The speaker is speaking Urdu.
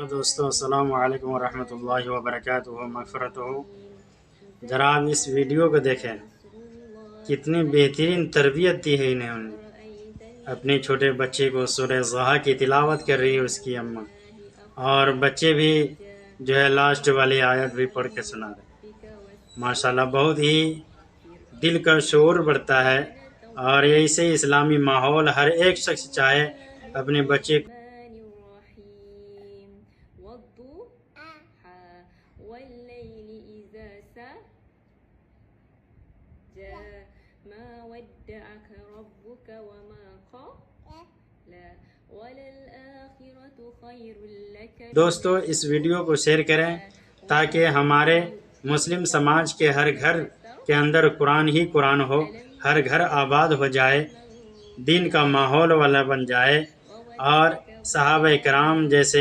دوستو السلام علیکم ورحمۃ اللہ وبرکاتہ مغفرتہ۔ ذرا آپ اس ویڈیو کو دیکھیں، کتنی بہترین تربیت دی ہے انہوں نے۔ اپنے چھوٹے بچے کو سورہ ضحیٰ کی تلاوت کر رہی ہے اس کی اماں، اور بچے بھی جو ہے لاسٹ والی آیت بھی پڑھ کے سنا رہے۔ ماشاءاللہ بہت ہی دل کا شعور بڑھتا ہے، اور ایسے اسلامی ماحول ہر ایک شخص چاہے اپنے بچے کو والليل إذا سجى ما ودعك ربك وما قلى وللآخرة خير لك۔ دوستو اس ویڈیو کو شیئر کریں تاکہ ہمارے مسلم سماج کے ہر گھر کے اندر قرآن ہی قرآن ہو، ہر گھر آباد ہو جائے، دین کا ماحول والا بن جائے، اور صحابہ کرام جیسے